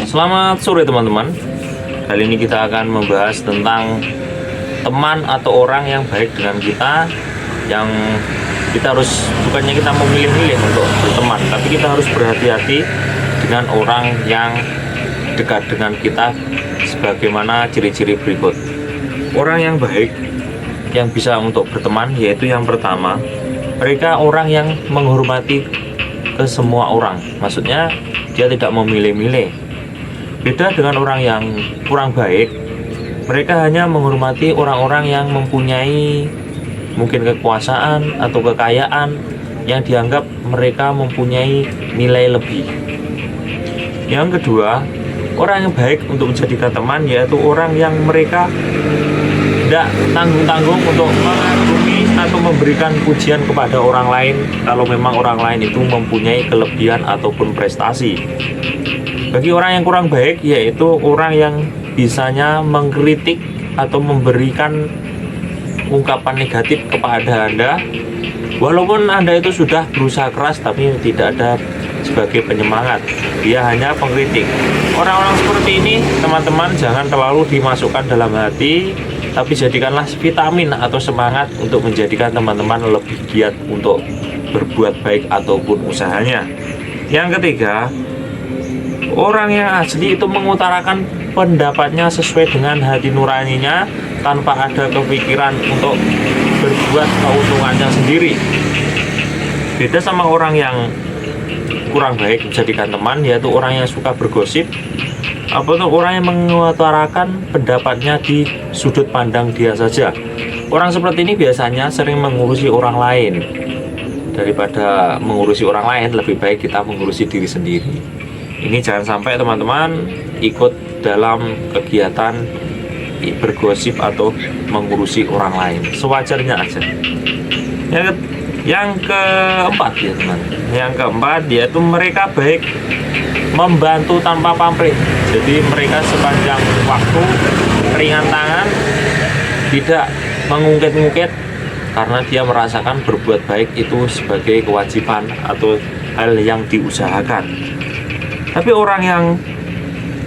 Selamat sore teman-teman. Kali ini kita akan membahas tentang teman atau orang yang baik dengan kita, yang kita harus, bukannya kita memilih-milih untuk berteman, tapi kita harus berhati-hati dengan orang yang dekat dengan kita. Sebagaimana ciri-ciri berikut. Orang yang baik yang bisa untuk berteman, yaitu yang pertama, mereka orang yang menghormati ke semua orang. Maksudnya dia tidak memilih-milih. Beda dengan orang yang kurang baik, mereka hanya menghormati orang-orang yang mempunyai mungkin kekuasaan atau kekayaan yang dianggap mereka mempunyai nilai lebih. Yang kedua, orang yang baik untuk menjadikan teman yaitu orang yang mereka tidak tanggung-tanggung untuk mengagumi atau memberikan pujian kepada orang lain kalau memang orang lain itu mempunyai kelebihan ataupun prestasi. Bagi orang yang kurang baik, yaitu orang yang bisanya mengkritik atau memberikan ungkapan negatif kepada Anda, walaupun Anda itu sudah berusaha keras tapi tidak ada sebagai penyemangat, dia hanya pengkritik. Orang-orang seperti ini teman-teman jangan terlalu dimasukkan dalam hati, tapi jadikanlah vitamin atau semangat untuk menjadikan teman-teman lebih giat untuk berbuat baik ataupun usahanya. Yang ketiga, orang yang asli itu mengutarakan pendapatnya sesuai dengan hati nuraninya tanpa ada kepikiran untuk berbuat keuntungannya sendiri. Beda sama orang yang kurang baik menjadikan teman, yaitu orang yang suka bergosip atau orang yang mengutarakan pendapatnya di sudut pandang dia saja. Orang seperti ini biasanya sering mengurusi orang lain. Daripada mengurusi orang lain, lebih baik kita mengurusi diri sendiri. Ini jangan sampai teman-teman ikut dalam kegiatan bergosip atau mengurusi orang lain. Sewajarnya aja. Yang keempat ya teman. Yang keempat yaitu mereka baik membantu tanpa pamrih. Jadi mereka sepanjang waktu ringan tangan, tidak mengungkit-ungkit, karena dia merasakan berbuat baik itu sebagai kewajiban atau hal yang diusahakan. Tapi orang yang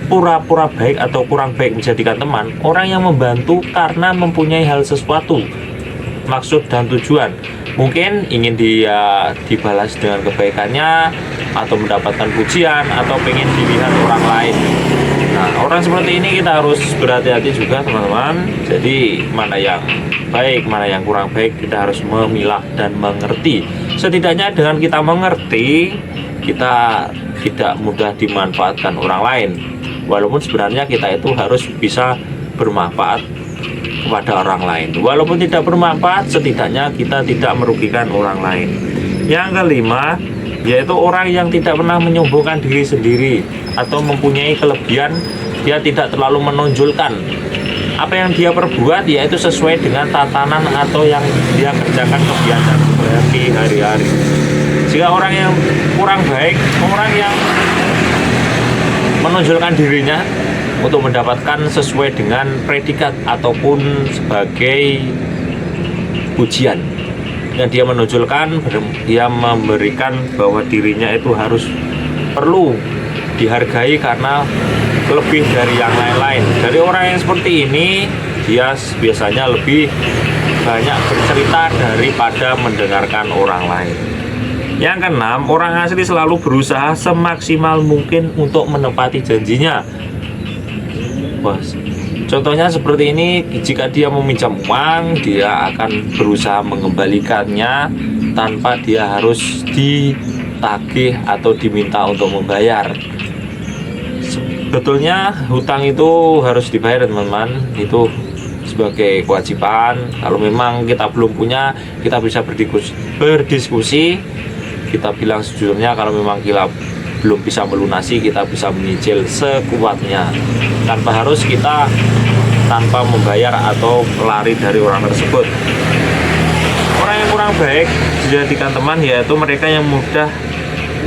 pura-pura baik atau kurang baik menjadikan teman, orang yang membantu karena mempunyai hal sesuatu, maksud dan tujuan. Mungkin ingin dia dibalas dengan kebaikannya, atau mendapatkan pujian, atau pengen dilihat orang lain. Nah, orang seperti ini kita harus berhati-hati juga teman-teman. Jadi mana yang baik, mana yang kurang baik, kita harus memilah dan mengerti. Setidaknya dengan kita mengerti, kita tidak mudah dimanfaatkan orang lain. Walaupun sebenarnya kita itu harus bisa bermanfaat kepada orang lain. Walaupun tidak bermanfaat, setidaknya kita tidak merugikan orang lain. Yang kelima, yaitu orang yang tidak pernah menyombongkan diri sendiri atau mempunyai kelebihan. Dia tidak terlalu menonjolkan apa yang dia perbuat, yaitu sesuai dengan tatanan atau yang dia kerjakan kebiasaan hari-hari. Jika orang yang kurang baik, orang yang menonjolkan dirinya untuk mendapatkan sesuai dengan predikat ataupun sebagai pujian yang dia menonjolkan, dia memberikan bahwa dirinya itu harus perlu dihargai karena lebih dari yang lain-lain. Dari orang yang seperti ini, dia biasanya lebih banyak bercerita daripada mendengarkan orang lain. Yang keenam, orang asli selalu berusaha semaksimal mungkin untuk menepati janjinya. Bos, contohnya seperti ini, jika dia meminjam uang, dia akan berusaha mengembalikannya tanpa dia harus ditagih atau diminta untuk membayar. Sebetulnya hutang itu harus dibayar teman-teman, itu sebagai kewajiban. Kalau memang kita belum punya, kita bisa berdiskusi. Kita bilang sejujurnya, kalau memang kita belum bisa melunasi, kita bisa menyicil sekuatnya tanpa harus kita tanpa membayar atau lari dari orang tersebut. Orang yang kurang baik dijadikan teman yaitu mereka yang mudah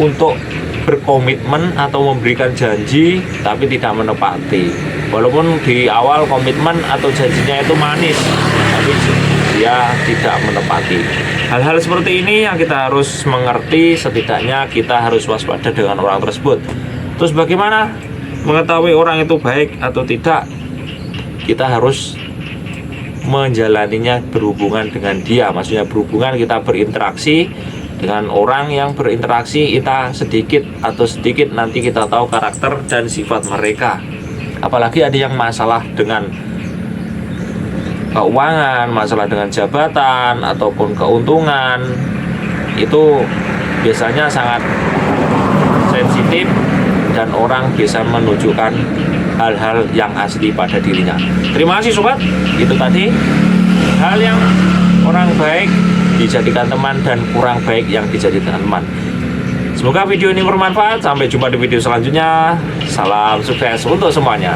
untuk berkomitmen atau memberikan janji tapi tidak menepati. Walaupun di awal komitmen atau janjinya itu manis, tapi dia tidak menepati. Hal-hal seperti ini yang kita harus mengerti, setidaknya kita harus waspada dengan orang tersebut. Terus bagaimana mengetahui orang itu baik atau tidak, kita harus menjalaninya berhubungan dengan dia. Maksudnya berhubungan, kita berinteraksi dengan orang yang berinteraksi kita sedikit atau sedikit, nanti kita tahu karakter dan sifat mereka. Apalagi ada yang masalah dengan keuangan, masalah dengan jabatan ataupun keuntungan, itu biasanya sangat sensitif dan orang bisa menunjukkan hal-hal yang asli pada dirinya. Terima kasih sobat, itu tadi hal yang orang baik dijadikan teman dan kurang baik yang dijadikan teman. Semoga video ini bermanfaat. Sampai jumpa di video selanjutnya. Salam sukses untuk semuanya.